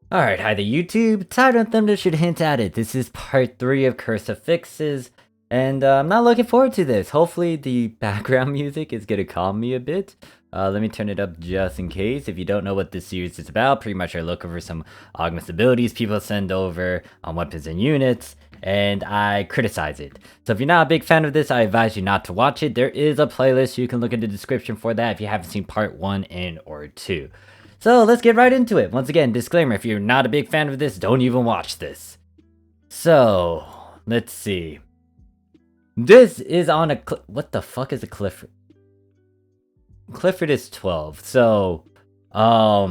Alright, hi there YouTube. Title and thumbnail should hint at it. This is part 3 of Curse Affixes, and I'm not looking forward to this. Hopefully the background music is gonna calm me a bit. Let me turn it up just in case. If you don't know what this series is about, pretty much I look over some Augment abilities people send over on weapons and units, and I criticize it. So if you're not a big fan of this, I advise you not to watch it. There is a playlist, you can look in the description for that if you haven't seen part 1 and or 2. So let's get right into it. Once again, disclaimer, if you're not a big fan of this, don't even watch this. So, let's see. This is on a... What the fuck is a Clifford? Clifford is 12. So, I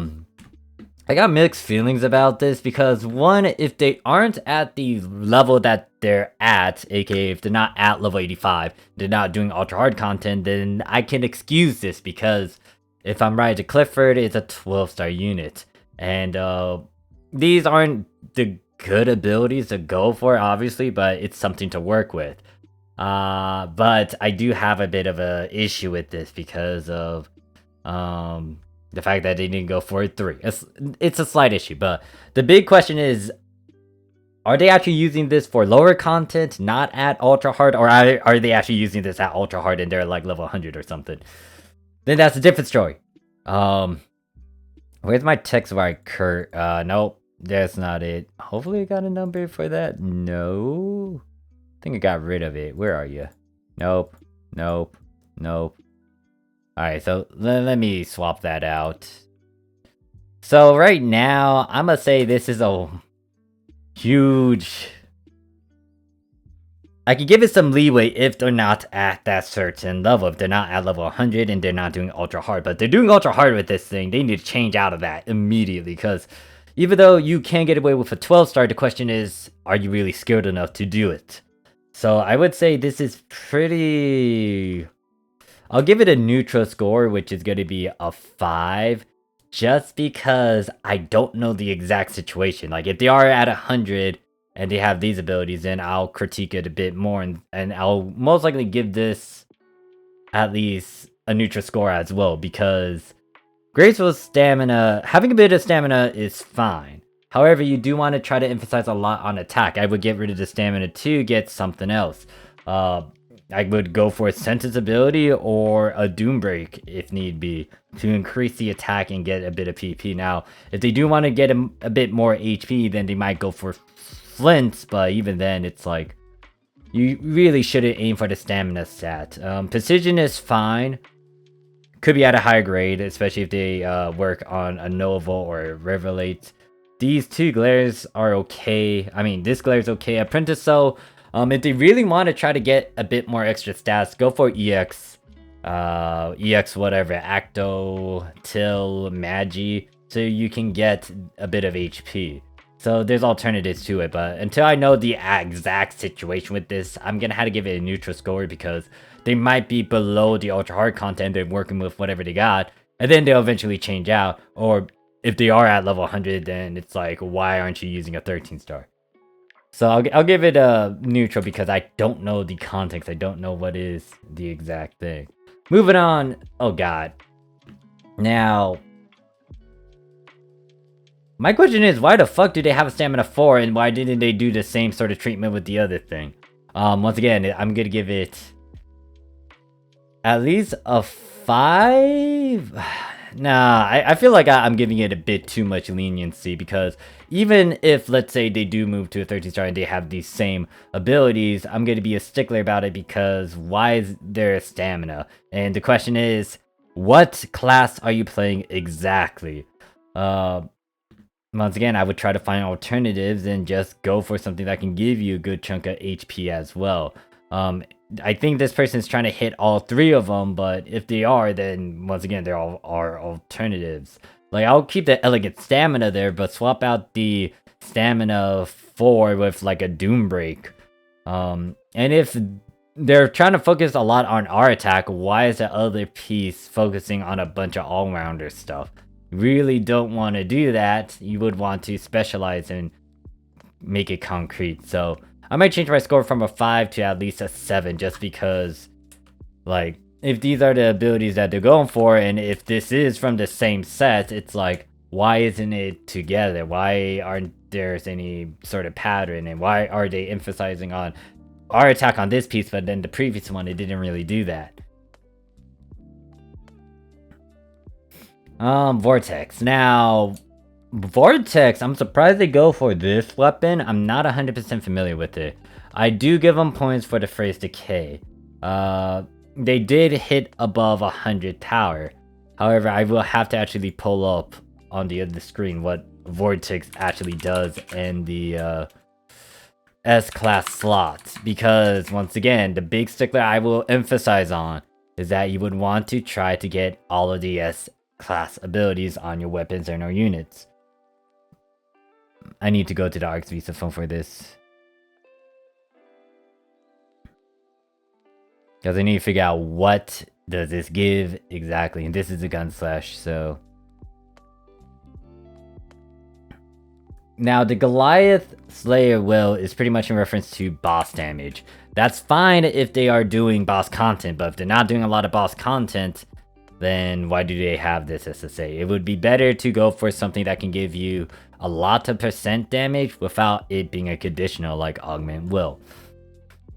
got mixed feelings about this because, one, if they aren't at the level that they're at, aka if they're not at level 85, they're not doing ultra hard content, then I can excuse this because if I'm right, Clifford is a 12-star unit. And these aren't the good abilities to go for, obviously, but it's something to work with. But I do have a bit of a issue with this because of the fact that they didn't go for 3. It's a slight issue, but the big question is, are they actually using this for lower content, not at ultra hard, or are they actually using this at ultra hard and they're like level 100 or something? Then that's a different story. Where's my text wire, Kurt? Nope, that's not it. Hopefully I got a number for that. No, I think I got rid of it. Where are you? Nope, nope, nope. Alright, so let me swap that out. So right now, I'm gonna say this is a huge... I could give it some leeway if they're not at that certain level. If they're not at level 100 and they're not doing ultra hard. But if they're doing ultra hard with this thing, they need to change out of that immediately. Because even though you can get away with a 12-star, the question is, are you really skilled enough to do it? So I would say this is pretty... I'll give it a neutral score, which is going to be a 5. Just because I don't know the exact situation. Like, if they are at 100... and they have these abilities, then I'll critique it a bit more, and I'll most likely give this at least a neutral score as well, because graceful stamina, having a bit of stamina is fine. However, you do want to try to emphasize a lot on attack. I would get rid of the stamina to get something else. I would go for a sentence ability or a doom break if need be to increase the attack and get a bit of PP. Now, if they do want to get a bit more HP, then they might go for flints, but even then it's like you really shouldn't aim for the stamina stat. Precision is fine, could be at a higher grade, especially if they work on a Nova or Revelate. These two glares are okay. I mean, this glare is okay. Apprentice, so if they really want to try to get a bit more extra stats, go for EX, EX whatever, Acto, Till, Magi, so you can get a bit of HP. So there's alternatives to it, but until I know the exact situation with this, I'm gonna have to give it a neutral score because they might be below the ultra hard content. They're working with whatever they got, and then they'll eventually change out. Or if they are at level 100, then it's like, why aren't you using a 13-star? So I'll give it a neutral because I don't know the context. I don't know what is the exact thing. Moving on. Oh god. Now, my question is, why the fuck do they have a stamina 4 and why didn't they do the same sort of treatment with the other thing? Once again, I'm gonna give it at least a 5? Nah, I feel like I'm giving it a bit too much leniency because even if, let's say, they do move to a 13-star and they have these same abilities, I'm gonna be a stickler about it because why is there stamina? And the question is, what class are you playing exactly? Once again, I would try to find alternatives and just go for something that can give you a good chunk of HP as well. I think this person's trying to hit all 3 of them, but if they are, then once again, there are alternatives. Like, I'll keep the elegant stamina there, but swap out the stamina 4 with like a doom break. And if they're trying to focus a lot on our attack, why is the other piece focusing on a bunch of all-rounder stuff? Really don't want to do that. You would want to specialize and make it concrete. So I might change my score from a 5 to at least a 7 just because, like, if these are the abilities that they're going for and if this is from the same set, it's like, why isn't it together? Why aren't there any sort of pattern? And why are they emphasizing on our attack on this piece, but then the previous one, it didn't really do that? Vortex. Now, Vortex, I'm surprised they go for this weapon. I'm not 100% familiar with it. I do give them points for the phrase decay. They did hit above 100 tower. However, I will have to actually pull up on the other screen what Vortex actually does in the S-class slots. Because, once again, the big stickler I will emphasize on is that you would want to try to get all of the S-class abilities on your weapons and or units. I need to go to the ARX Visa phone for this. Because I need to figure out what does this give exactly. And this is a gun slash, so... Now, the Goliath Slayer will is pretty much in reference to boss damage. That's fine if they are doing boss content, but if they're not doing a lot of boss content, then why do they have this SSA? It would be better to go for something that can give you a lot of % damage without it being a conditional like Augment will.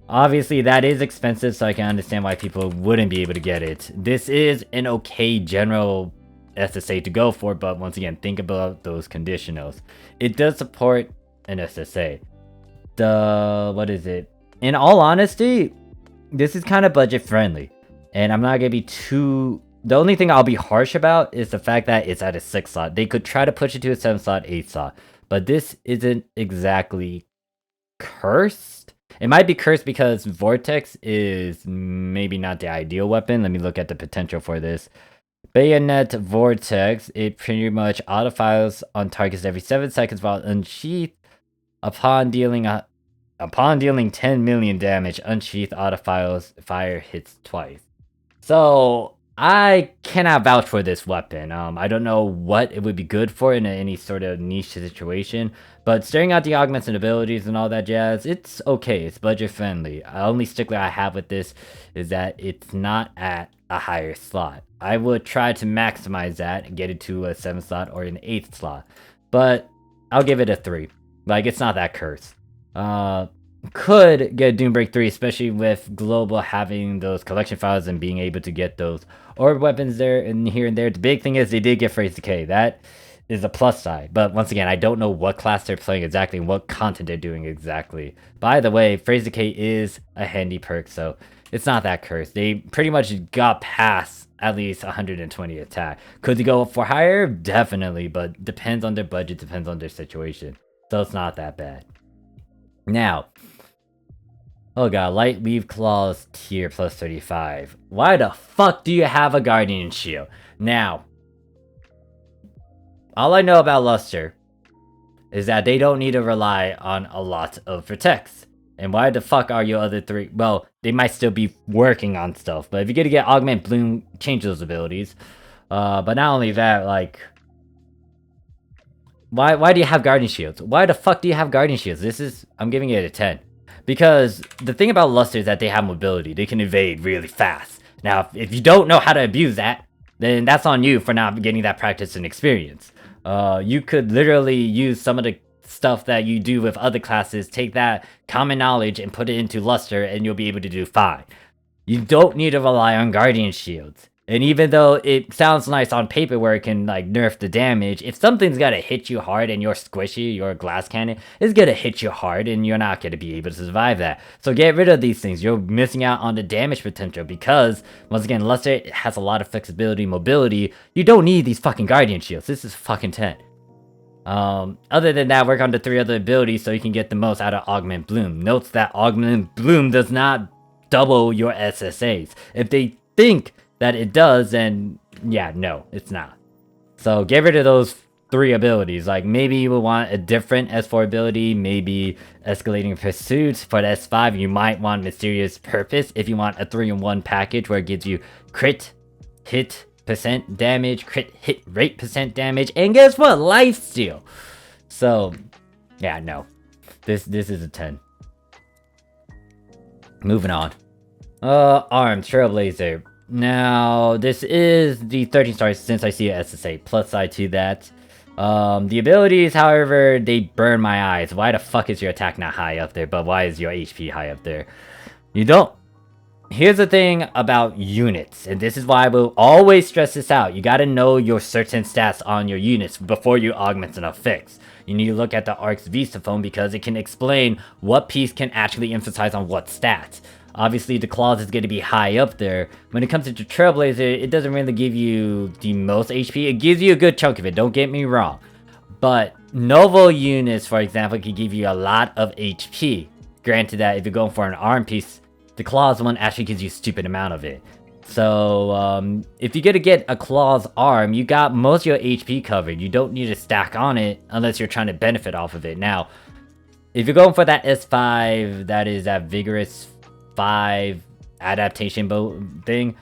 Obviously, that is expensive, so I can understand why people wouldn't be able to get it. This is an okay general SSA to go for, but once again, think about those conditionals. It does support an SSA. What is it? In all honesty, this is kind of budget friendly, and I'm not gonna be too... The only thing I'll be harsh about is the fact that it's at a 6 slot. They could try to push it to a 7 slot, 8 slot, but this isn't exactly cursed. It might be cursed because Vortex is maybe not the ideal weapon. Let me look at the potential for this. Bayonet Vortex, it pretty much auto-fires on targets every 7 seconds while unsheathed. Upon dealing 10 million damage, unsheathed auto-fire hits twice. So, I cannot vouch for this weapon. I don't know what it would be good for in any sort of niche situation, but staring at the augments and abilities and all that jazz, it's okay. It's budget friendly. The only stickler I have with this is that it's not at a higher slot. I would try to maximize that and get it to a 7 slot or an 8th slot, but I'll give it a 3. Like, it's not that cursed. Could get Doombreak 3, especially with Global having those collection files and being able to get those orb weapons there and here and there. The big thing is they did get Phrase Decay. That is a plus side. But once again, I don't know what class they're playing exactly and what content they're doing exactly. By the way, Phrase Decay is a handy perk, so it's not that cursed. They pretty much got past at least 120 attack. Could they go for higher? Definitely, but depends on their budget, depends on their situation. So it's not that bad. Now, oh god, Light Weave Claws tier plus 35. Why the fuck do you have a Guardian Shield? Now, all I know about Luster is that they don't need to rely on a lot of protects. And why the fuck are your other 3? Well, they might still be working on stuff, but if you're gonna get Augment, Bloom, change those abilities. But not only that, like... Why do you have Guardian Shields? Why the fuck do you have Guardian Shields? I'm giving it a 10. Because the thing about Luster is that they have mobility. They can evade really fast. Now, if you don't know how to abuse that, then that's on you for not getting that practice and experience. You could literally use some of the stuff that you do with other classes, take that common knowledge and put it into Luster, and you'll be able to do fine. You don't need to rely on Guardian Shields. And even though it sounds nice on paper where it can like nerf the damage, if something's gotta hit you hard and you're squishy, your glass cannon is gonna hit you hard and you're not gonna be able to survive that. So get rid of these things. You're missing out on the damage potential because, once again, Luster has a lot of flexibility, mobility. You don't need these fucking Guardian Shields. This is fucking 10. Other than that, work on the 3 other abilities so you can get the most out of Augment Bloom. Notes that Augment Bloom does not double your SSAs. If they think that it does, then yeah, no, it's not. So get rid of those 3 abilities. Like, maybe you will want a different S4 ability, maybe Escalating Pursuit. For the S5, you might want Mysterious Purpose if you want a 3-in-1 package where it gives you crit, hit, % damage, crit, hit rate % damage, and guess what? Lifesteal. So, yeah, no. This is a 10. Moving on. Arms, Trailblazer. Now, this is the 13 stars since I see a SSA. Plus side to that. The abilities, however, they burn my eyes. Why the fuck is your attack not high up there, but why is your HP high up there? You don't. Here's the thing about units, and this is why I will always stress this out. You gotta know your certain stats on your units before you augment an affix. You need to look at the Arc's Vista phone because it can explain what piece can actually emphasize on what stats. Obviously, the claws is going to be high up there. When it comes to the Trailblazer, it doesn't really give you the most HP. It gives you a good chunk of it, don't get me wrong. But Novel units, for example, can give you a lot of HP. Granted that if you're going for an arm piece, the claws one actually gives you a stupid amount of it. So, if you're gonna get a claws arm, you got most of your HP covered. You don't need to stack on it unless you're trying to benefit off of it. Now, if you're going for that S5, that is that Vigorous 5 adaptation thing,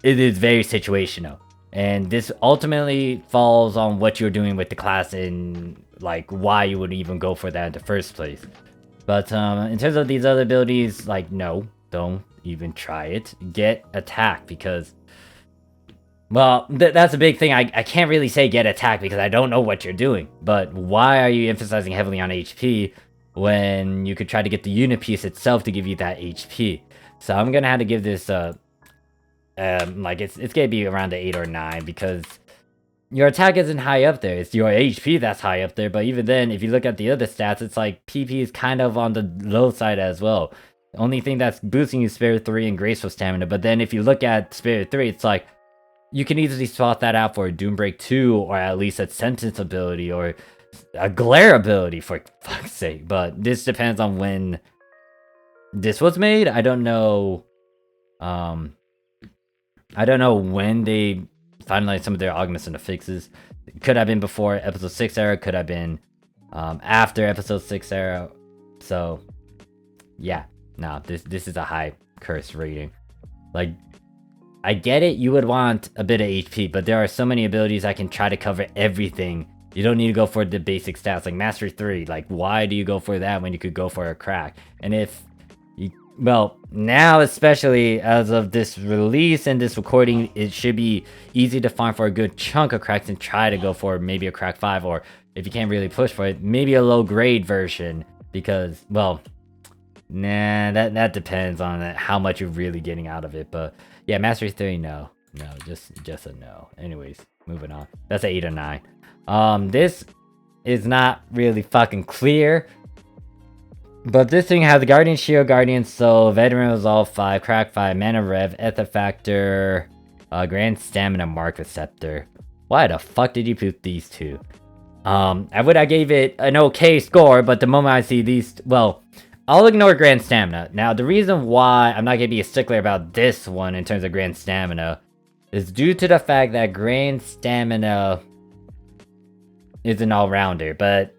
it is very situational. And this ultimately falls on what you're doing with the class and, like, why you would even go for that in the first place. But, in terms of these other abilities, like, no, don't even try it. Get attack because, well, that's a big thing. I can't really say get attack because I don't know what you're doing. But why are you emphasizing heavily on HP when you could try to get the unit piece itself to give you that HP? So I'm gonna have to give this like it's gonna be around the 8 or 9 because your attack isn't high up there. It's your HP that's high up there. But even then, if you look at the other stats, it's like PP is kind of on the low side as well. The only thing that's boosting you is Spirit 3 and Graceful Stamina. But then if you look at Spirit 3, it's like you can easily swap that out for a Doombreak 2 or at least a Sentence ability or a Glare ability for fuck's sake. But this depends on when this was made. I don't know. I don't know when they finalized some of their augments and affixes. It could have been before episode 6 era, could have been after episode 6 era. So yeah, no, this is a high curse rating. Like, I get it, you would want a bit of HP, but there are so many abilities that can try to cover everything. You don't need to go for the basic stats like Mastery 3. Like, why do you go for that when you could go for a crack? And if you, well, now especially as of this release and this recording, it should be easy to find for a good chunk of cracks and try to go for maybe a crack 5, or if you can't really push for it, maybe a low grade version, because, well, nah, that depends on how much you're really getting out of it. But yeah, Mastery 3, no, just a no. Anyways, moving on. That's an 8 or 9. This is not really fucking clear, but this thing has Guardian Shield, Guardian Soul, Veteran Resolve 5, Crack 5, Mana Rev, Ether Factor, Grand Stamina, Mark Receptor. Why the fuck did you put these two? I gave it an okay score, but the moment I see these, well, I'll ignore Grand Stamina. Now, the reason why I'm not going to be a stickler about this one in terms of Grand Stamina is due to the fact that Grand Stamina is an all-rounder, but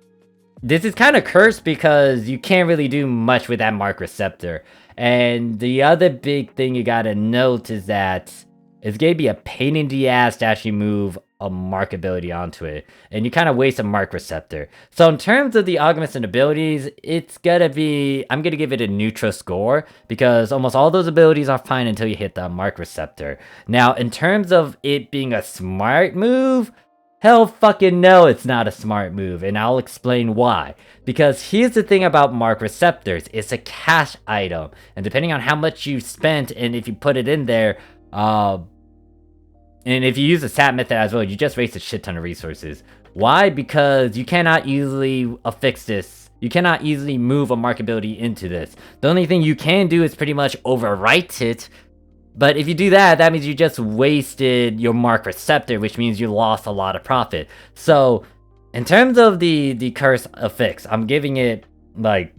this is kind of cursed because you can't really do much with that Mark Receptor. And the other big thing you gotta note is that it's gonna be a pain in the ass to actually move a Mark ability onto it, and you kind of waste a Mark Receptor. So in terms of the augments and abilities, it's gonna be, I'm gonna give it a neutral score because almost all those abilities are fine until you hit the Mark Receptor. Now, in terms of it being a smart move, hell fucking no, it's not a smart move, and I'll explain why. Because here's the thing about Mark Receptors, it's a cash item, and depending on how much you spent and if you put it in there, and if you use the SAT method as well, you just waste a shit ton of resources. Why? Because you cannot easily affix this. You cannot easily move a mark ability into this. The only thing you can do is pretty much overwrite it. But if you do that, that means you just wasted your Mark Receptor, which means you lost a lot of profit. So, in terms of the curse affix, I'm giving it, like,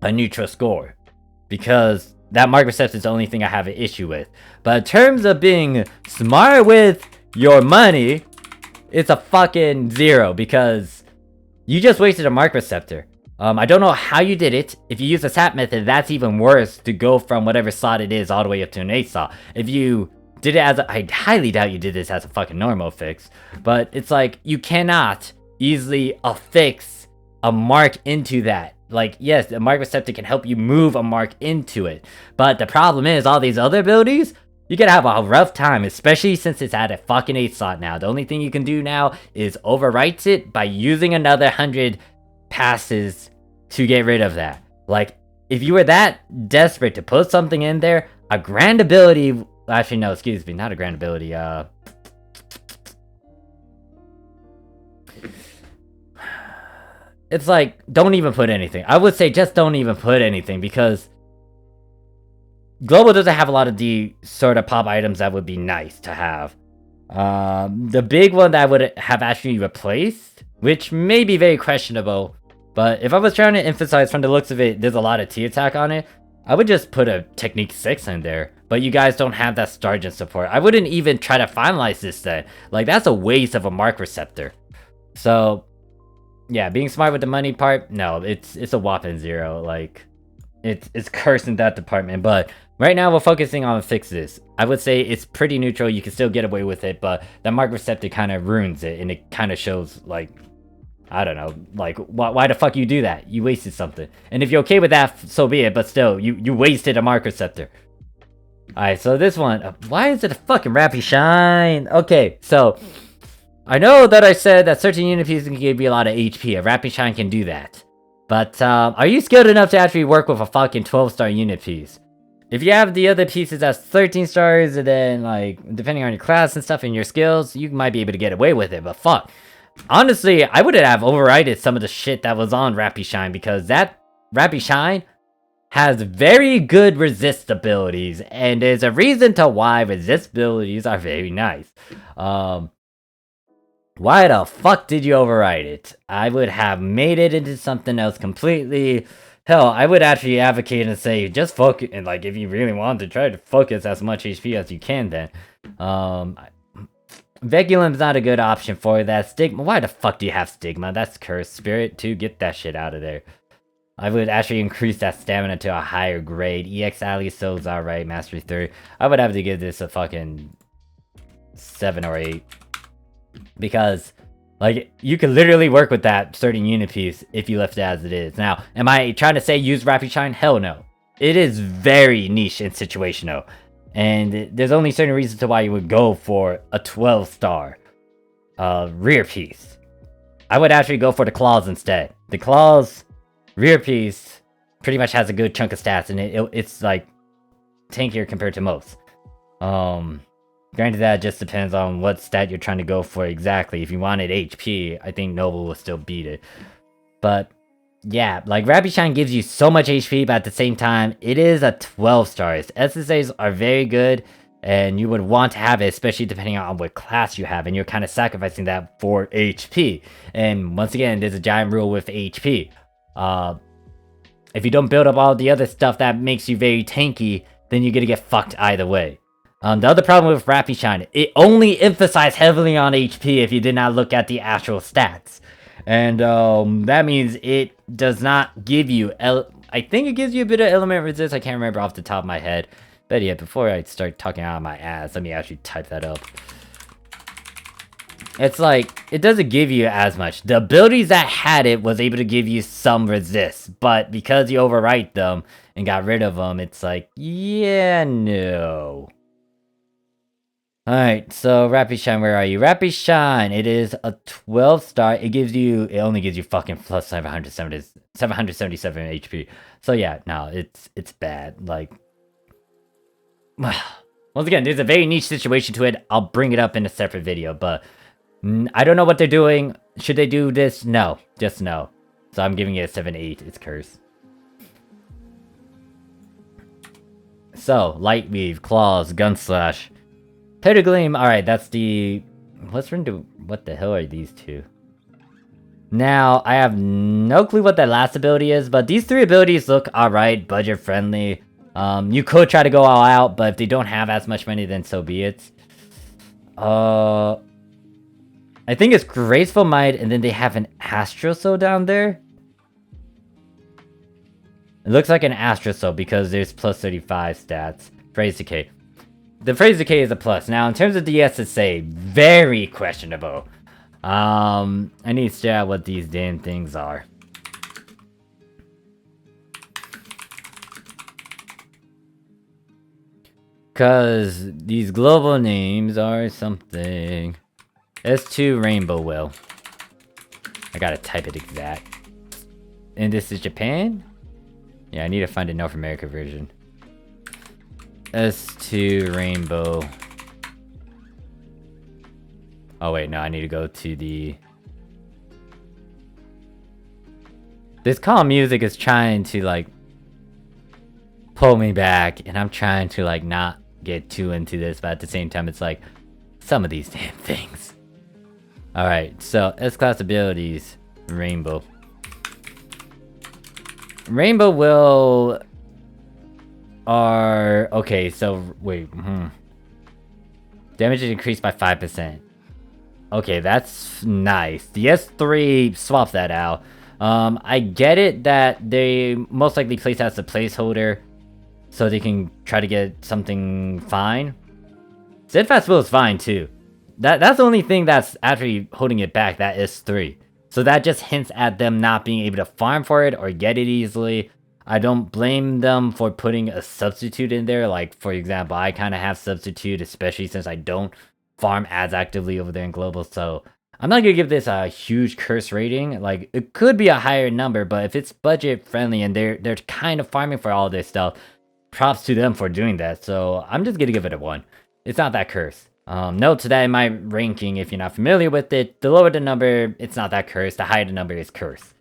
a neutral score. Because that Mark Receptor is the only thing I have an issue with. But in terms of being smart with your money, it's a fucking 0. Because you just wasted a Mark Receptor. I don't know how you did it. If you use the SAT method, that's even worse to go from whatever slot it is all the way up to an 8 slot. If you did it as a, I highly doubt you did this as a fucking normal fix. But it's like, you cannot easily affix a mark into that. Like, yes, the Mark Receptor can help you move a mark into it. But the problem is, all these other abilities, you're gonna have a rough time, especially since it's at a fucking 8 slot now. The only thing you can do now is overwrite it by using another 100 passes to get rid of that. Like, if you were that desperate to put something in there, a grand ability... Actually, no, excuse me, not a grand ability, it's like, don't even put anything. I would say just don't even put anything, because Global doesn't have a lot of the sort of pop items that would be nice to have. The big one that I would have actually replaced, which may be very questionable, but if I was trying to emphasize from the looks of it, there's a lot of T-attack on it, I would just put a Technique 6 in there. But you guys don't have that Sergeant support. I wouldn't even try to finalize this then. Like, that's a waste of a Mark Receptor. So, yeah, being smart with the money part, no, it's a whopping 0. Like, it's cursed in that department. But right now we're focusing on Affixes. I would say it's pretty neutral. You can still get away with it, but the Mark Receptor kind of ruins it, and it kind of shows, like, I don't know, like, why the fuck you do that? You wasted something. And if you're okay with that, so be it, but still, you wasted a Mark Receptor. Alright, so this one, why is it a fucking Rappy Shine? Okay, so, I know that I said that certain unit pieces can give you a lot of HP. A Rappy Shine can do that. But, are you skilled enough to actually work with a fucking 12-star unit piece? If you have the other pieces that's 13 stars, and then, like, depending on your class and stuff and your skills, you might be able to get away with it, but fuck. Honestly, I would have overridden some of the shit that was on Rappy Shine, because that Rappy Shine has very good resist abilities, and there's a reason to why resist abilities are very nice. Why the fuck did you override it? I would have made it into something else completely. Hell, I would actually advocate and say, just focus, and like, if you really want to try to focus as much HP as you can then. Vegulim's not a good option for that. Stigma, why the fuck do you have Stigma? That's Cursed Spirit too, get that shit out of there. I would actually increase that stamina to a higher grade. EX Ally Soul's alright, Mastery 3. I would have to give this a fucking 7 or 8. Because, like, you can literally work with that certain unit piece if you left it as it is. Now, am I trying to say use Rappy Shine? Hell no. It is very niche and situational. And there's only certain reasons to why you would go for a 12-star rear piece. I would actually go for the Claws instead. The Claws rear piece pretty much has a good chunk of stats, and it's like tankier compared to most. Granted, that just depends on what stat you're trying to go for exactly. If you wanted HP, I think Noble will still beat it. But yeah, like, Rappy Shine gives you so much HP, but at the same time, it is a 12 stars. SSAs are very good, and you would want to have it, especially depending on what class you have, and you're kind of sacrificing that for HP. And once again, there's a giant rule with HP. If you don't build up all the other stuff that makes you very tanky, then you're gonna get fucked either way. The other problem with Rappy Shine, it only emphasized heavily on HP if you did not look at the actual stats. And that means it does not give you, I think it gives you a bit of element resist, I can't remember off the top of my head. But yeah, before I start talking out of my ass, let me actually type that up. It's like, it doesn't give you as much. The abilities that had it was able to give you some resist, but because you overwrite them and got rid of them, it's like, yeah, no. Alright, so Rappy Shine, where are you? Rappy Shine, it is a 12 star. It only gives you fucking plus 777 HP. So yeah, no, it's bad. Like, once again, there's a very niche situation to it. I'll bring it up in a separate video, but I don't know what they're doing. Should they do this? No, just no. So I'm giving it a 7-8. It's cursed. So, Light Weave, Claws, Gunslash. Pettigleam, alright, that's the... what the hell are these two? Now, I have no clue what that last ability is, but these three abilities look alright, budget friendly. You could try to go all out, but if they don't have as much money, then so be it. I think it's Graceful Might, and then they have an Astro Soul down there. It looks like an Astro Soul because there's plus 35 stats. Phrase Decay. The Phrase Decay is a plus. Now, in terms of the SSA, very questionable. I need to stare at what these damn things are. Because these global names are something. S2 Rainbow Will. I gotta type it exact. And this is Japan? Yeah, I need to find a North America version. S2 Rainbow. Oh wait, no, I need to go to the... This calm music is trying to like pull me back, and I'm trying to like not get too into this, but at the same time it's like some of these damn things. Alright, so S-class abilities, Rainbow. Rainbow will are okay, so wait, damage is increased by 5%. Okay, that's nice. The S3 swaps that out. I get it that they most likely place that as a placeholder so they can try to get something fine. Steadfast Will is fine too. That's the only thing that's actually holding it back, that S3. So that just hints at them not being able to farm for it or get it easily. I don't blame them for putting a substitute in there. Like, for example, I kind of have substitute, especially since I don't farm as actively over there in global. So I'm not going to give this a huge curse rating. Like, it could be a higher number, but if it's budget friendly and they're kind of farming for all this stuff, props to them for doing that. So I'm just going to give it a 1. It's not that curse. Note to that in my ranking, if you're not familiar with it, the lower the number, it's not that curse. The higher the number is curse.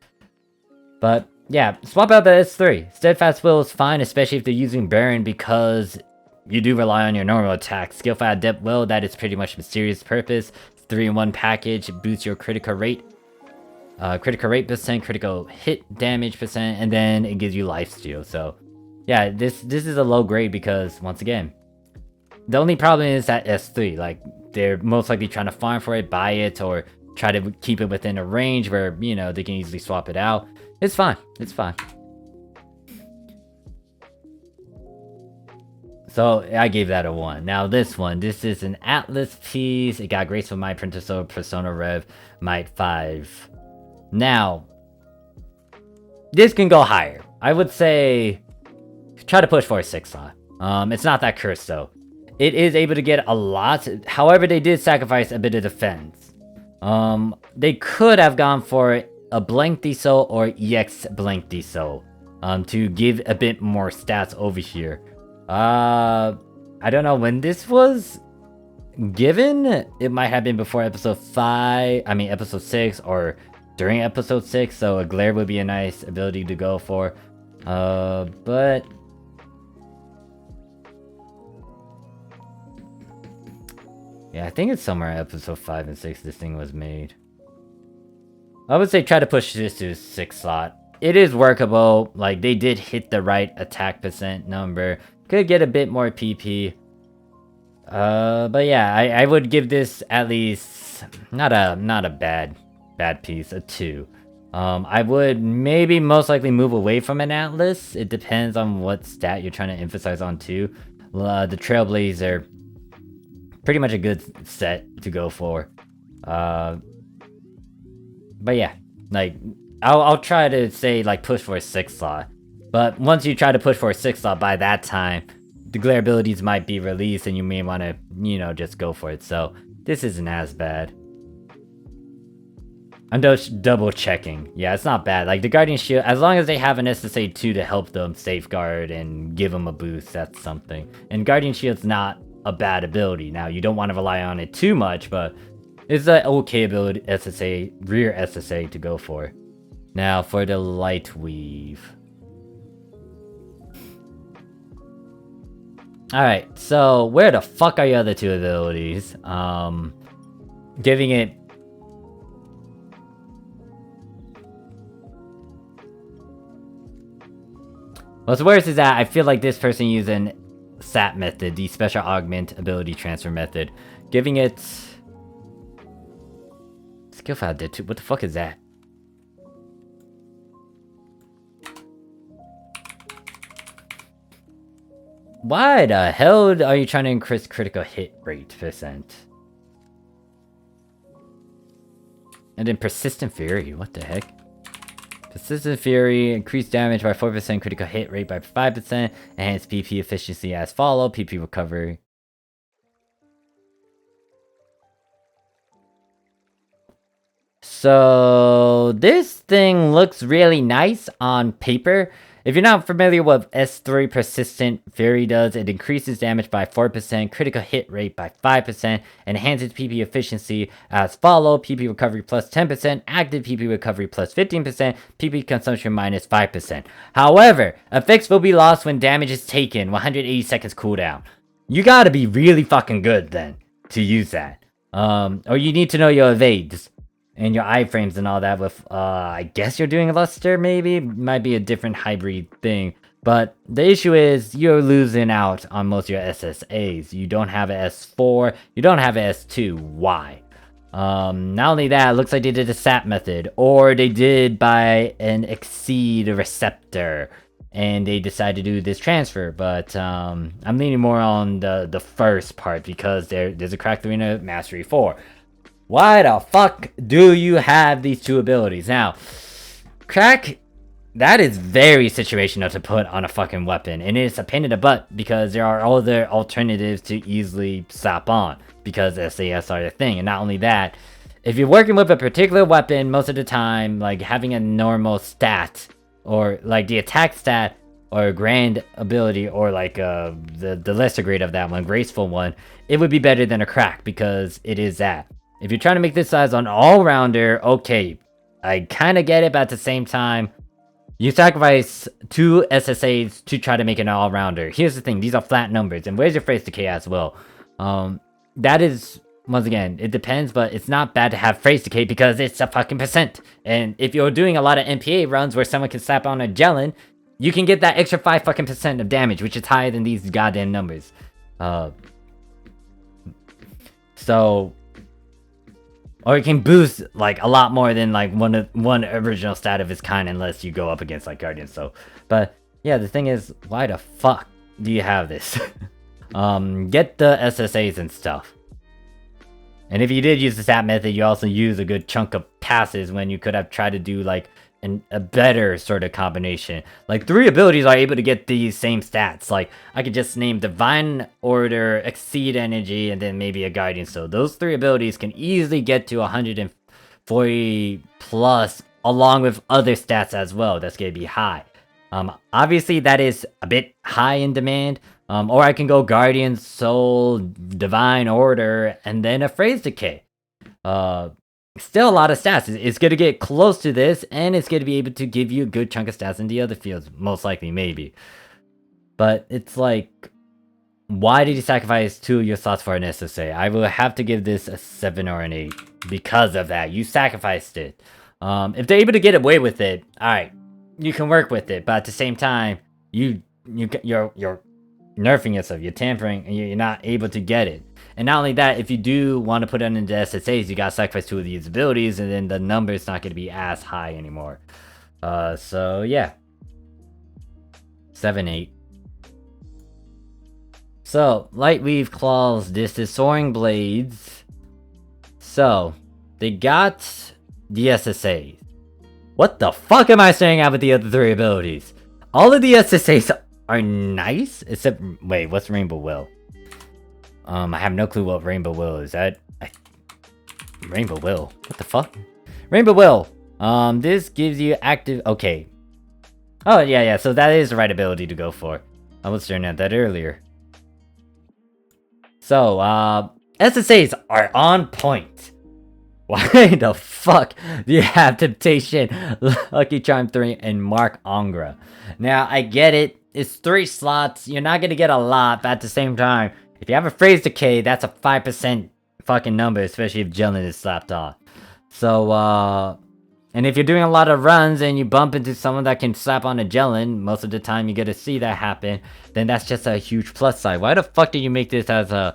But yeah, swap out the S3. Steadfast Will is fine, especially if they're using Baron, because you do rely on your normal attack. Skill 5 Adept Will, that is pretty much Mysterious Purpose. 3-in-1 package, boosts your critical rate. Critical rate %, critical hit damage %, and then it gives you lifesteal. So yeah, this is a low grade because, once again, the only problem is that S3. Like, they're most likely trying to farm for it, buy it, or try to keep it within a range where, you know, they can easily swap it out. It's fine. It's fine. So I gave that a 1. Now this one, this is an Atlas piece. It got Graceful Might, Printer Soul, Persona Rev, Might 5. Now, this can go higher. I would say try to push for a 6 slot. It's not that cursed though. It is able to get a lot. However, they did sacrifice a bit of defense. They could have gone for a blank Diesel or EX blank Diesel to give a bit more stats over here. I don't know when this was given. It might have been before episode 6 or during episode 6, so a glare would be a nice ability to go for. But yeah, I think it's somewhere in episode 5 and 6 this thing was made. I would say try to push this to 6 slot. It is workable. Like, they did hit the right attack % number. Could get a bit more PP. But yeah, I would give this at least not a bad piece, a 2. I would maybe most likely move away from an Atlas. It depends on what stat you're trying to emphasize on too. The Trailblazer, pretty much a good set to go for. But yeah, like I'll try to say like push for a 6 slot. But once you try to push for a 6 slot, by that time, the glare abilities might be released and you may want to, you know, just go for it. So this isn't as bad. I'm just double checking. Yeah, it's not bad. Like, the Guardian Shield, as long as they have an SSA 2 to help them safeguard and give them a boost, that's something. And Guardian Shield's not a bad ability. Now, you don't want to rely on it too much, but it's an okay ability, SSA, rear SSA to go for. Now, for the Light Weave. Alright, so where the fuck are your other 2 abilities? Giving it... What's worse is that I feel like this person using SAT method, the Special Augment Ability Transfer method. Giving it... Skill file did too. What the fuck is that? Why the hell are you trying to increase critical hit rate %? And then Persistent Fury, what the heck? Persistent Fury, increased damage by 4%, critical hit rate by 5%, enhanced PP efficiency as follow, PP recovery. So this thing looks really nice on paper. If you're not familiar with S3 Persistent Fury does, it increases damage by 4%, critical hit rate by 5%, enhances PP efficiency as follow, PP recovery plus 10%, active PP recovery plus 15%, PP consumption minus 5%. However, effects will be lost when damage is taken, 180 seconds cooldown. You gotta be really fucking good then to use that. Or you need to know your evades and your iframes and all that with, I guess you're doing luster, maybe? Might be a different hybrid thing. But the issue is, you're losing out on most of your SSAs. You don't have an S4, you don't have an S2. Why? Not only that, it looks like they did a SAP method, or they did by an exceed receptor, and they decided to do this transfer, but I'm leaning more on the first part, because there's a Crack 3 and a Mastery 4. Why the fuck do you have these two abilities? Now, Crack, that is very situational to put on a fucking weapon, and it's a pain in the butt because there are other alternatives to easily slap on, because SAS are the thing. And not only that, if you're working with a particular weapon, most of the time, like having a normal stat, or like the attack stat, or a grand ability, or like the lesser grade of that one, graceful one, it would be better than a Crack, because it is that. If you're trying to make this size on all-rounder, okay, I kind of get it, but at the same time, you sacrifice 2 SSAs to try to make an all-rounder. Here's the thing, these are flat numbers, and where's your phrase decay as well? That is, once again, it depends, but it's not bad to have phrase decay because it's a fucking percent. And if you're doing a lot of MPA runs where someone can slap on a Gelin, you can get that extra 5 fucking % of damage, which is higher than these goddamn numbers. Or it can boost like a lot more than like one original stat of its kind, unless you go up against like Guardian. So, but yeah, the thing is, why the fuck do you have this? Get the SSAs and stuff. And if you did use the SAP method, you also use a good chunk of passes when you could have tried to do like a better sort of combination. Like 3 abilities are able to get these same stats. Like I could just name Divine Order, Exceed Energy, and then maybe a Guardian. So those 3 abilities can easily get to 140 plus, along with other stats as well. That's gonna be high. Obviously that is a bit high in demand. Or I can go Guardian, Soul, Divine Order, and then a Phrase Decay. Still a lot of stats. It's going to get close to this, and it's going to be able to give you a good chunk of stats in the other fields. Most likely, maybe. But it's like, why did you sacrifice 2 of your slots for an SSA? I will have to give this a 7 or an 8 because of that. You sacrificed it. If they're able to get away with it, alright, you can work with it. But at the same time, you're nerfing yourself, you're tampering, and you're not able to get it. And not only that, if you do want to put it into SSAs, you gotta sacrifice 2 of these abilities, and then the number is not going to be as high anymore. So yeah. 7, 8. So, Lightweave Claws, this is Soaring Blades. So, they got the SSAs. What the fuck am I saying out with the other 3 abilities? All of the SSAs are nice, except, wait, what's Rainbow Will? I have no clue what Rainbow Will is. Rainbow Will? What the fuck? Rainbow Will! This gives you active... Okay. Oh, yeah, so that is the right ability to go for. I was staring at that earlier. So, SSAs are on point. Why the fuck do you have Temptation, Lucky Charm 3, and Mark Angra? Now, I get it. It's 3 slots. You're not gonna get a lot, but at the same time, if you have a Phrase Decay, that's a 5% fucking number, especially if Gelin is slapped on. So, and if you're doing a lot of runs and you bump into someone that can slap on a Gelin, most of the time you get to see that happen, then that's just a huge plus side. Why the fuck did you make this as a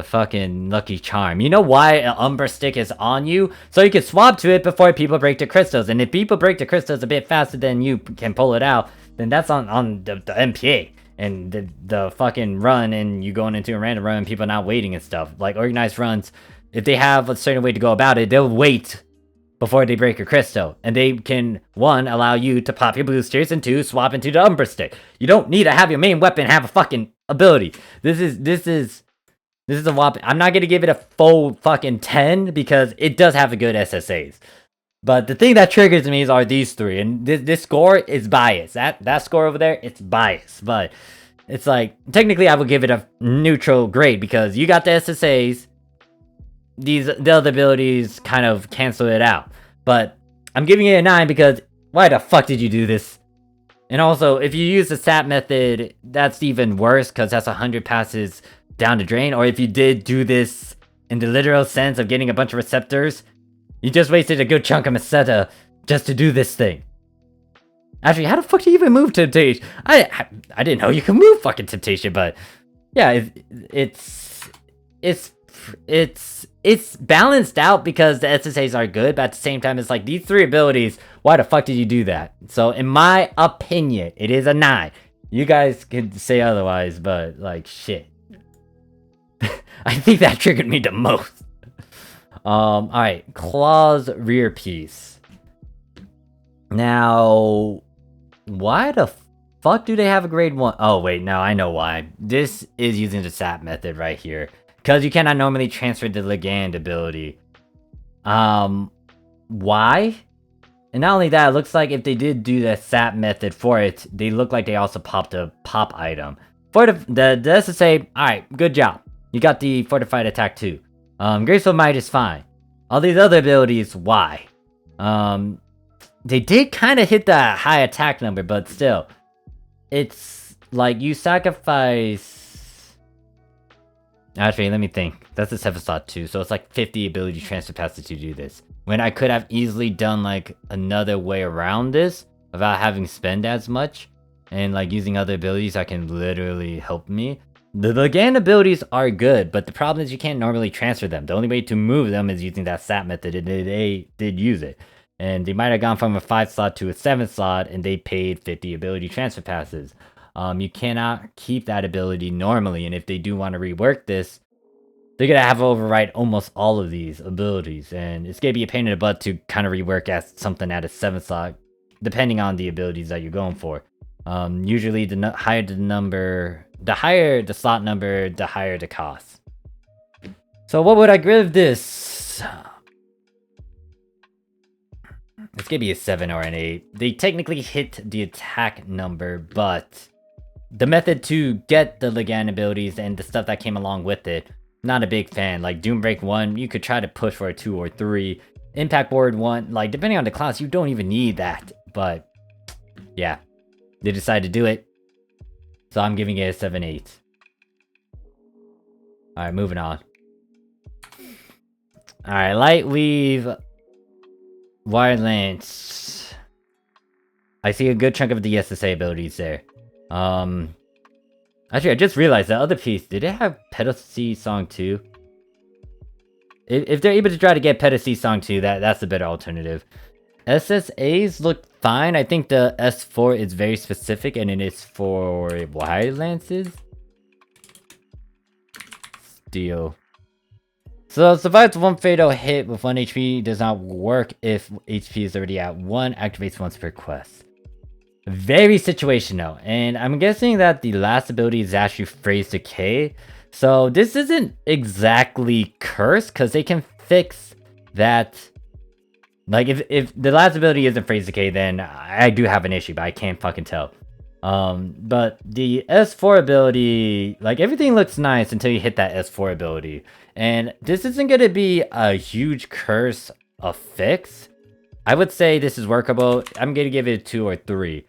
fucking Lucky Charm? You know why an Umbra Stick is on you? So you can swap to it before people break the crystals. And if people break the crystals a bit faster than you can pull it out, then that's on the MPA. And the fucking run, and you going into a random run and people not waiting and stuff. Like organized runs, if they have a certain way to go about it, they'll wait before they break your crystal. And they can, 1, allow you to pop your boosters, and 2, swap into the Umbra Stick. You don't need to have your main weapon have a fucking ability. This is a whopping. I'm not gonna give it a full fucking 10 because it does have a good SSAs. But the thing that triggers me are these 3, and this score is biased. That score over there, it's biased. But it's like, technically I would give it a neutral grade because you got the SSAs. The other abilities kind of cancel it out. But I'm giving it a 9 because why the fuck did you do this? And also, if you use the SAP method, that's even worse because that's 100 passes down the drain. Or if you did do this in the literal sense of getting a bunch of receptors, you just wasted a good chunk of Meseta just to do this thing. Actually, how the fuck do you even move Temptation? I didn't know you could move fucking Temptation, but yeah, it's balanced out because the SSAs are good, but at the same time, it's like these 3 abilities, why the fuck did you do that? So in my opinion, it is a 9. You guys could say otherwise, but like shit. I think that triggered me the most. Alright, Claw's rear piece. Now, why the fuck do they have a grade 1? Oh wait, no, I know why. This is using the SAP method right here. Because you cannot normally transfer the Ligand ability. Why? And not only that, it looks like if they did do the SAP method for it, they look like they also popped a pop item. For the SSA, alright, good job. You got the fortified attack too. Graceful Might is fine. All these other abilities, why? They did kind of hit the high attack number, but still. It's like you sacrifice... Actually, let me think. That's a 7 slot too, so it's like 50 ability transfer passes to do this. When I could have easily done like another way around this without having to spend as much. And like using other abilities that can literally help me. The Ligand abilities are good, but the problem is you can't normally transfer them. The only way to move them is using that SAP method, and they did use it. And they might have gone from a 5 slot to a 7 slot, and they paid 50 ability transfer passes. You cannot keep that ability normally, and if they do want to rework this, they're gonna have to overwrite almost all of these abilities, and it's gonna be a pain in the butt to kind of rework as something at a 7 slot, depending on the abilities that you're going for. Usually the higher the number, the higher the slot number, the higher the cost. So what would I give this? It's gonna be a 7 or an 8. They technically hit the attack number, but the method to get the Ligand abilities and the stuff that came along with it, not a big fan. Like Doombreak 1, you could try to push for a 2 or 3. Impact Ward 1, like depending on the class, you don't even need that. But yeah, they decided to do it. So I'm giving it a 7-8. Alright, moving on. Alright, Light Weave, Wire Lance. I see a good chunk of the SSA abilities there. Actually, I just realized that other piece, did it have Pedesty Song 2? If they're able to try to get Pedesty Song 2, that's the better alternative. SSAs look fine. I think the S4 is very specific, and it is for wire lances. Steel. So survives 1 fatal hit with 1 HP, does not work if HP is already at 1, activates once per quest. Very situational, and I'm guessing that the last ability is actually Phrase Decay. So this isn't exactly cursed, because they can fix that. Like, if the last ability isn't Phrase Decay, then I do have an issue, but I can't fucking tell. But the S4 ability, like, everything looks nice until you hit that S4 ability. And this isn't going to be a huge curse of fix. I would say this is workable. I'm going to give it a 2 or 3.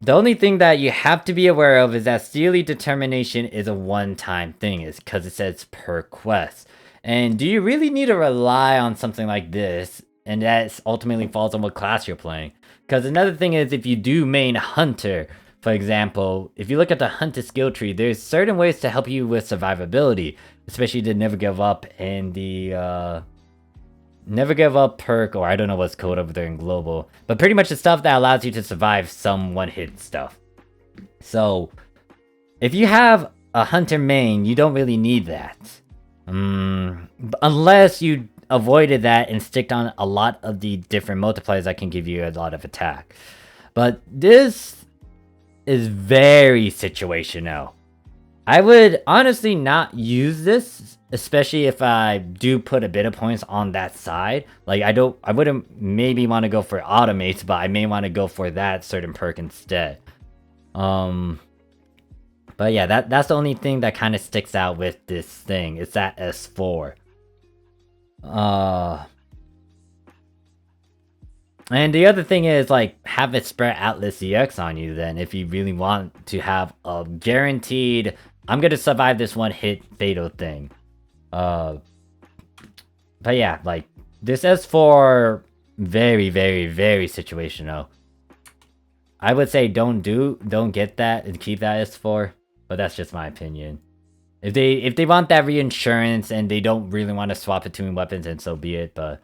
The only thing that you have to be aware of is that Steely Determination is a one-time thing, is because it says per quest. And do you really need to rely on something like this? And that ultimately falls on what class you're playing. Because another thing is, if you do main Hunter, for example, if you look at the Hunter skill tree, there's certain ways to help you with survivability. Especially the Never Give Up and the Never Give Up perk, or I don't know what's called over there in Global. But pretty much the stuff that allows you to survive some one-hit stuff. So, if you have a Hunter main, you don't really need that. Unless you avoided that and sticked on a lot of the different multipliers that can give you a lot of attack. But this is very situational. I would honestly not use this, especially if I do put a bit of points on that side. Like I wouldn't maybe want to go for automates, but I may want to go for that certain perk instead. But yeah, that's the only thing that kind of sticks out with this thing. It's that S4. And the other thing is, like, have it spread Atlas EX on you then, if you really want to have a guaranteed, I'm gonna survive this one hit fatal thing. But yeah, like, this S4, very, very, very situational. I would say don't get that and keep that S4, but that's just my opinion. If they want that reinsurance and they don't really want to swap between weapons, then so be it, but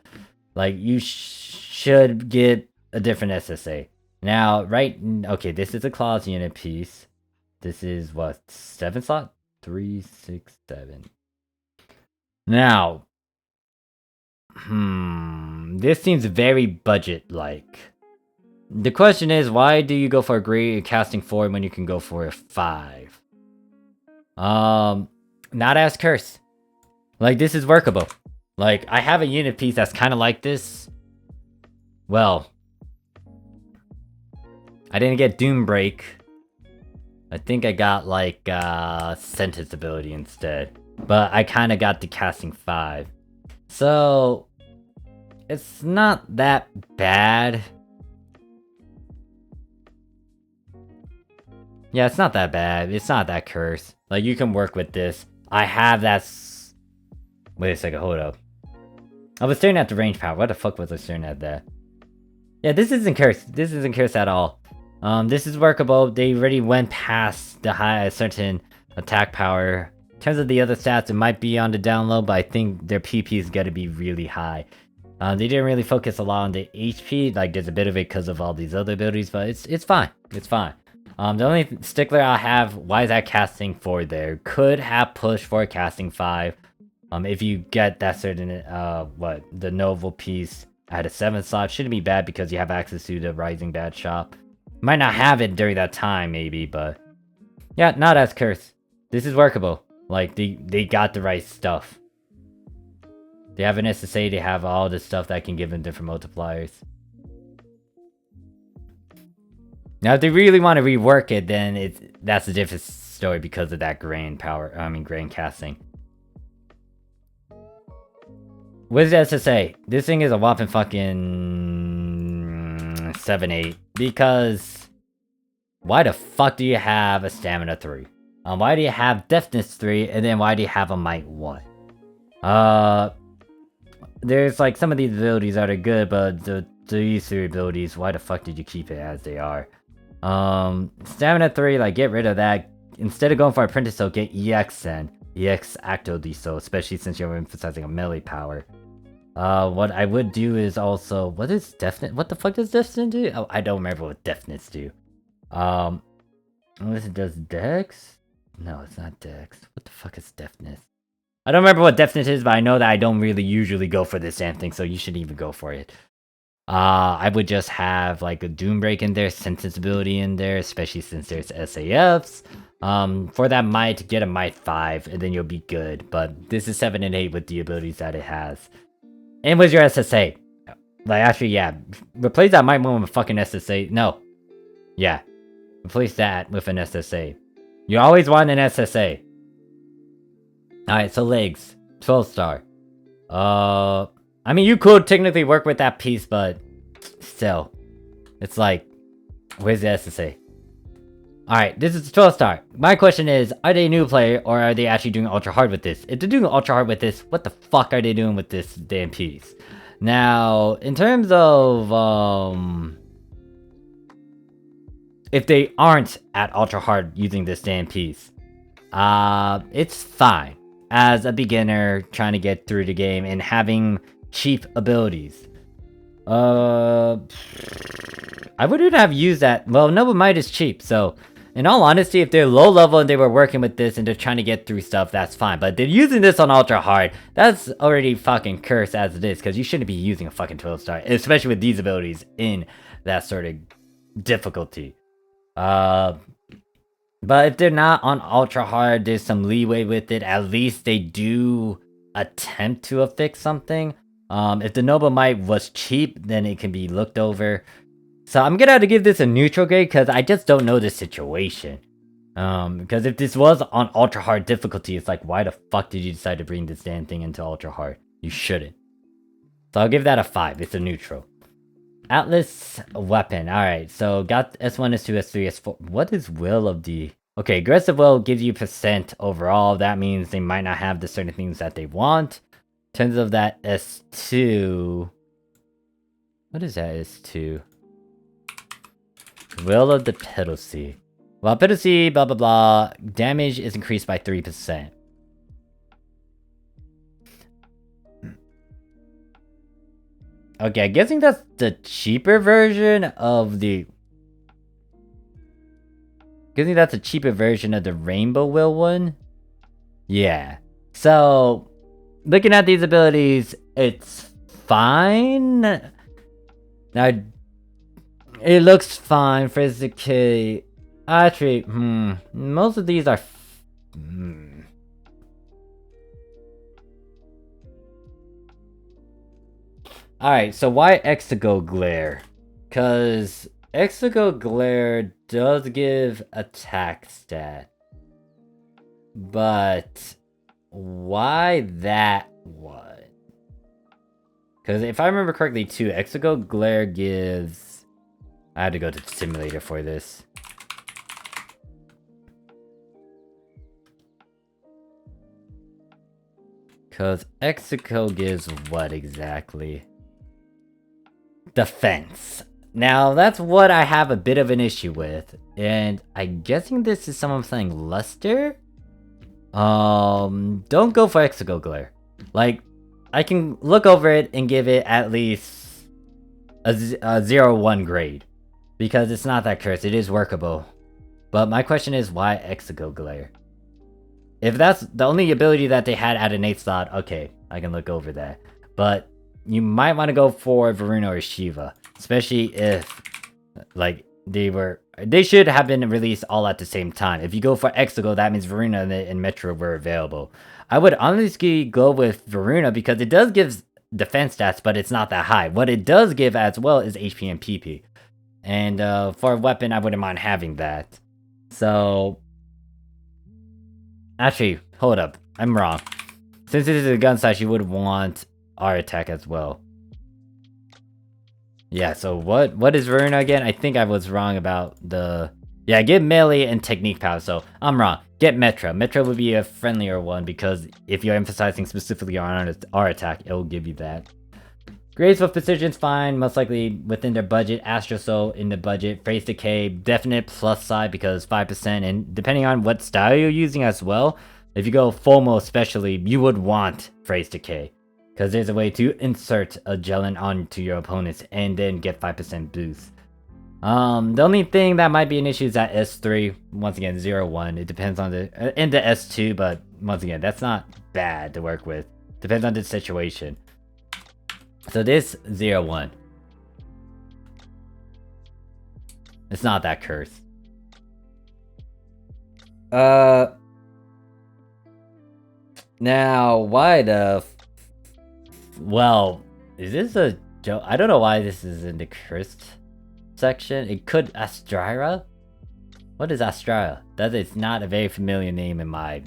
like, you should get a different SSA. Now, okay, this is a clause unit piece. This is what, 7 slot? 3, 6, 7. Now, this seems very budget-like. The question is, why do you go for a great casting 4 when you can go for a 5? Not as curse. Like, this is workable. Like, I have a unit piece that's kind of like this. Well, I didn't get Doom Break. I think I got, like, Sentence ability instead. But I kind of got the casting 5. So, it's not that bad. Yeah, it's not that bad. It's not that curse. Like, you can work with this. I have that... Wait a second, hold up. I was staring at the range power. What the fuck was I staring at that? Yeah, this isn't cursed. This isn't cursed at all. This is workable. They already went past the high certain attack power. In terms of the other stats, it might be on the down low, but I think their PP is gonna be really high. They didn't really focus a lot on the HP. Like, there's a bit of it because of all these other abilities, but it's fine. It's fine. The only stickler I have, why is that casting 4 there? Could have pushed for casting 5. If you get that certain, the Novel piece at a 7 slot, shouldn't be bad because you have access to the Rising Bad shop. Might not have it during that time, maybe, but... Yeah, not as cursed. This is workable. Like, they got the right stuff. They have an SSA, they have all the stuff that can give them different multipliers. Now, if they really want to rework it, then that's a different story because of that grand power, grand casting. What does the SSA? This thing is a whopping fucking 7-8. Because why the fuck do you have a stamina 3? Why do you have deafness 3? And then why do you have a might 1? There's like some of these abilities that are good, but these 3 abilities, why the fuck did you keep it as they are? Stamina 3, like, get rid of that. Instead of going for Apprentice, so get EX then. EX Acto Diesel, especially since you're emphasizing a melee power. What I would do is also... What is Deafness? What the fuck does Deafness do? Oh, I don't remember what Deafness do. Unless it does Dex? No, it's not Dex. What the fuck is Deafness? I don't remember what Deafness is, but I know that I don't really usually go for this damn thing, so you shouldn't even go for it. I would just have, like, a Doom Break in there, Sentence ability in there, especially since there's SAFs. For that might, get a might 5, and then you'll be good. But this is 7 and 8 with the abilities that it has. And with your SSA. Like, actually, yeah. Replace that might 1 with a fucking SSA. No. Yeah. Replace that with an SSA. You always want an SSA. Alright, so legs. 12 star. I mean, you could technically work with that piece, but still. It's like, where's the SSA? Alright, this is 12 star. My question is, are they a new player or are they actually doing ultra hard with this? If they're doing ultra hard with this, what the fuck are they doing with this damn piece? Now, in terms of, if they aren't at ultra hard using this damn piece, it's fine. As a beginner trying to get through the game and having cheap abilities. I wouldn't have used that. Well, Noble Might is cheap, so In all honesty, if they're low level and they were working with this and they're trying to get through stuff, that's fine. But they're using this on ultra hard. That's already fucking cursed as it is, because you shouldn't be using a fucking 12-star, especially with these abilities in that sort of difficulty. But if they're not on ultra hard, there's some leeway with it. At least they do attempt to affix something. If the Noble Might was cheap, then it can be looked over. So I'm gonna have to give this a neutral grade because I just don't know the situation. Because if this was on ultra hard difficulty, it's like, why the fuck did you decide to bring this damn thing into ultra hard? You shouldn't. So I'll give that a 5. It's a neutral. Atlas weapon. Alright, so got S1, S2, S3, S4. What is will of the... Okay, aggressive will gives you % overall. That means they might not have the certain things that they want. In terms of that S2... What is that S2? Will of the Pedacy. Well, Pedacy, blah blah blah. Damage is increased by 3%. Okay, I'm guessing that's the cheaper version of the... Guessing that's a cheaper version of the Rainbow Will one? Yeah. So, looking at these abilities, it's fine. Now, it looks fine. Phrase decay. Actually, most of these are... Alright, so why Exego Glare? Because Exego Glare does give attack stat. But why that one? Because if I remember correctly too, Exego Glare gives... I had to go to the simulator for this. Because Exego gives what exactly? Defense. Now, that's what I have a bit of an issue with. And I'm guessing this is someone saying Luster? Don't go for Exego Glare. Like, I can look over it and give it at least a 0-1 grade. Because it's not that cursed, it is workable. But my question is, why Exego Glare? If that's the only ability that they had at an 8th slot, okay, I can look over that. But you might want to go for Varuna or Shiva. Especially if, like, they should have been released all at the same time. If you go for Exego, that means Varuna and Metro were available. I would honestly go with Varuna because it does give defense stats, but it's not that high. What it does give as well is HP and PP. And for a weapon, I wouldn't mind having that. So... Actually, hold up. I'm wrong. Since it is a gun size, you would want our attack as well. Yeah, so what is Varuna again? I think I was wrong about the... Yeah, get melee and technique power, so I'm wrong. Get Metro. Metro would be a friendlier one because if you're emphasizing specifically on our attack, it will give you that. Grades with precision's fine, most likely within their budget. Astro Soul in the budget. Phrase Decay, definite plus side because 5%, and depending on what style you're using as well, if you go FOMO especially, you would want Phrase Decay. Because there's a way to insert a Gelin onto your opponents and then get 5% boost. The only thing that might be an issue is that S3, once again, 0-1. It depends on the... and the S2, but once again, that's not bad to work with. Depends on the situation. So this 0-1. It's not that cursed. Now, why the... Well, is this a joke? I don't know why this is in the cursed section. It could... Astraira? What is Astraira? That is not a very familiar name in my...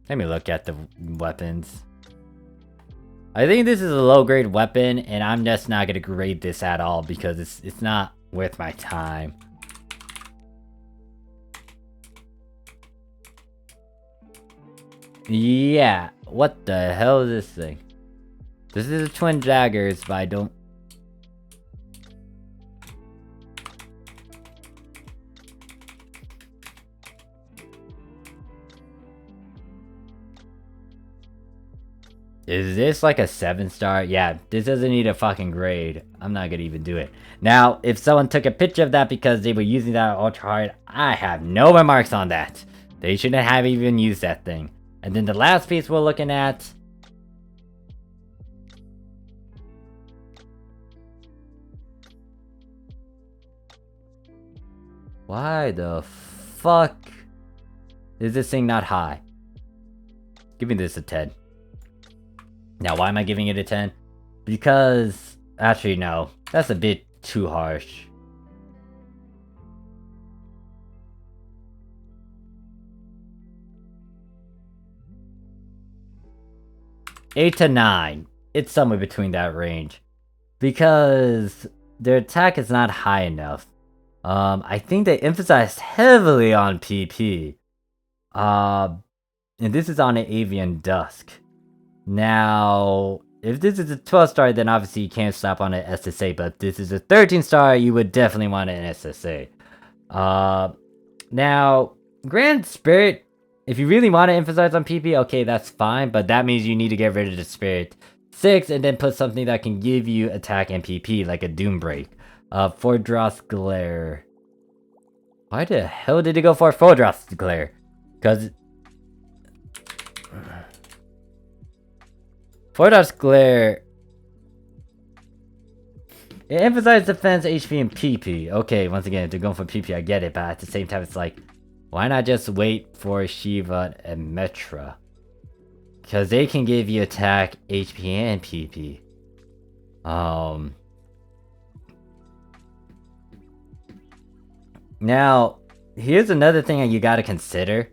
Let me look at the weapons. I think this is a low grade weapon, and I'm just not gonna grade this at all because it's not worth my time. Yeah, what the hell is this thing? This is a twin daggers, but I don't... Is this like a 7-star? Yeah, this doesn't need a fucking grade. I'm not gonna even do it. Now, if someone took a picture of that because they were using that ultra hard, I have no remarks on that. They shouldn't have even used that thing. And then the last piece we're looking at. Why the fuck is this thing not high? Give me this a 10. Now, why am I giving it a 10? Because, actually, no. That's a bit too harsh. Eight to 9. It's somewhere between that range. Because their attack is not high enough. I think they emphasized heavily on PP. And this is on an Avian Dusk. Now, if this is a 12-star, then obviously you can't stop on an SSA, but if this is a 13-star, you would definitely want an SSA. Now, Grand Spirit, if you really want to emphasize on PP, okay, that's fine, but that means you need to get rid of the Spirit 6 and then put something that can give you attack and PP, like a Doom Break. Fordros Glare. Why the hell did they go for Fordros Glare? Because Fordros Glare, it emphasizes defense, HP, and PP. Okay, once again, if they're going for PP, I get it, but at the same time, it's like, why not just wait for Shiva and Metra? Because they can give you attack, HP, and PP. Now, here's another thing that you gotta consider.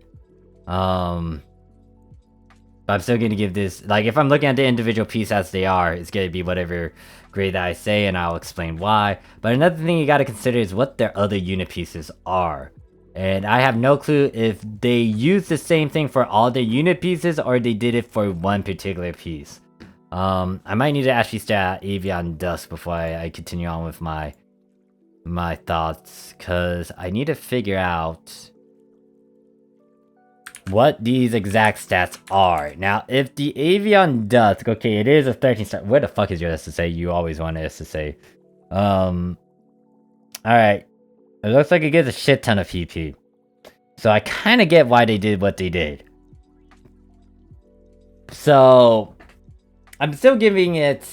But I'm still gonna give this, like, if I'm looking at the individual piece as they are, it's gonna be whatever grade that I say, and I'll explain why. But another thing you gotta consider is what their other unit pieces are. And I have no clue if they use the same thing for all their unit pieces, or they did it for one particular piece. I might need to actually stat Avian Dusk before I continue on with my thoughts, because I need to figure out what these exact stats are. Now, if the Avian Dusk, okay, it is a 13-star. Where the fuck is your SSA? You always want an SSA. Alright. It looks like it gives a shit ton of PP. So I kind of get why they did what they did. So, I'm still giving it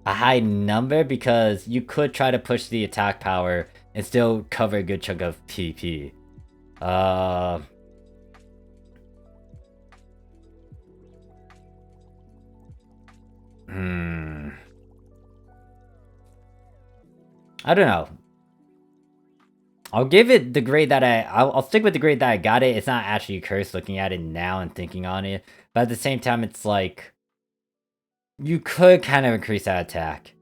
a high number because you could try to push the attack power and still cover a good chunk of PP. I don't know. I'll give it the grade that I'll stick with the grade that I got it. It's not actually cursed looking at it now and thinking on it. But at the same time, it's like, you could kind of increase that attack.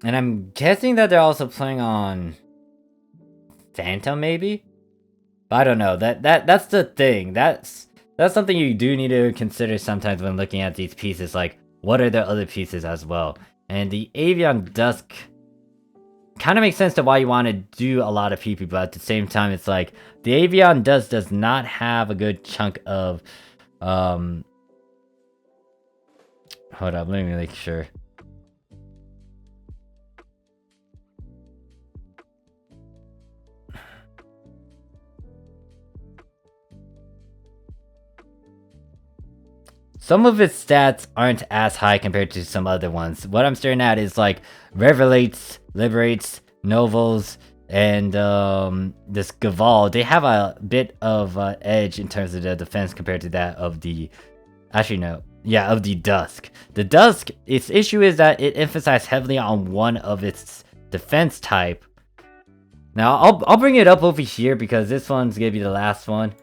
And I'm guessing that they're also playing on Phantom, maybe? But I don't know. That's the thing. That's something you do need to consider sometimes when looking at these pieces. Like, what are their other pieces as well? And the Avian Dusk kind of makes sense to why you want to do a lot of PP, but at the same time, it's like, the Avian Dusk does not have a good chunk of, hold up, let me make sure. Some of its stats aren't as high compared to some other ones. What I'm staring at is like Revelates, Liberates, Novels, and this Gaval. They have a bit of edge in terms of the defense compared to that of the... Actually, no. Yeah, of the Dusk. The Dusk, its issue is that it emphasized heavily on one of its defense type. Now, I'll bring it up over here because this one's gonna be the last one.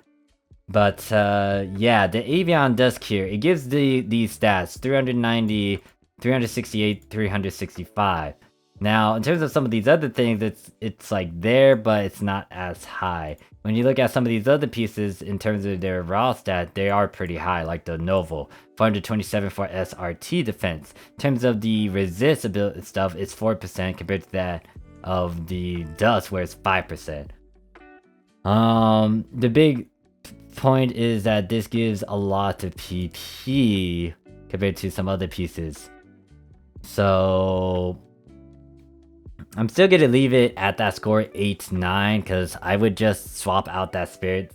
But, yeah, the Avian Dusk here, it gives these stats, 390, 368, 365. Now, in terms of some of these other things, it's like there, but it's not as high. When you look at some of these other pieces, in terms of their raw stat, they are pretty high, like the Novel, 427 for SRT defense. In terms of the resist ability stuff, it's 4% compared to that of the Dusk, where it's 5%. The big point is that this gives a lot of PP compared to some other pieces. So I'm still gonna leave it at that score 8-9 because I would just swap out that Spirit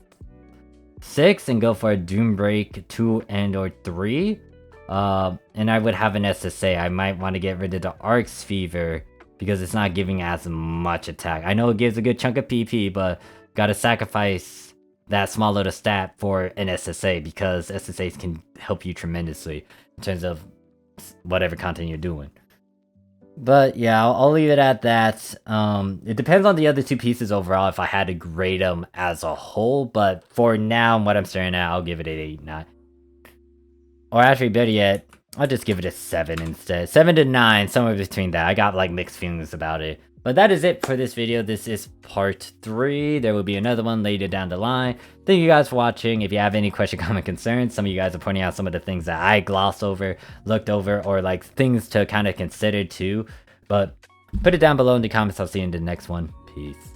6 and go for a Doom Break 2 and or 3. And I would have an SSA. I might want to get rid of the Arc's Fever because it's not giving as much attack. I know it gives a good chunk of PP, but gotta sacrifice that small little stat for an SSA because SSAs can help you tremendously in terms of whatever content you're doing. But yeah, I'll leave it at that. It depends on the other two pieces overall if I had to grade them as a whole, but for now, what I'm staring at, I'll give it an 8-9. Or actually, better yet, I'll just give it a 7 instead. 7 to 9, somewhere between that. I got like mixed feelings about it. But that is it for this video. This is part 3. There will be another one later down the line. Thank you guys for watching. If you have any question, comment, concerns, some of you guys are pointing out some of the things that I glossed over, looked over, or like things to kind of consider too. But put it down below in the comments. I'll see you in the next one. Peace.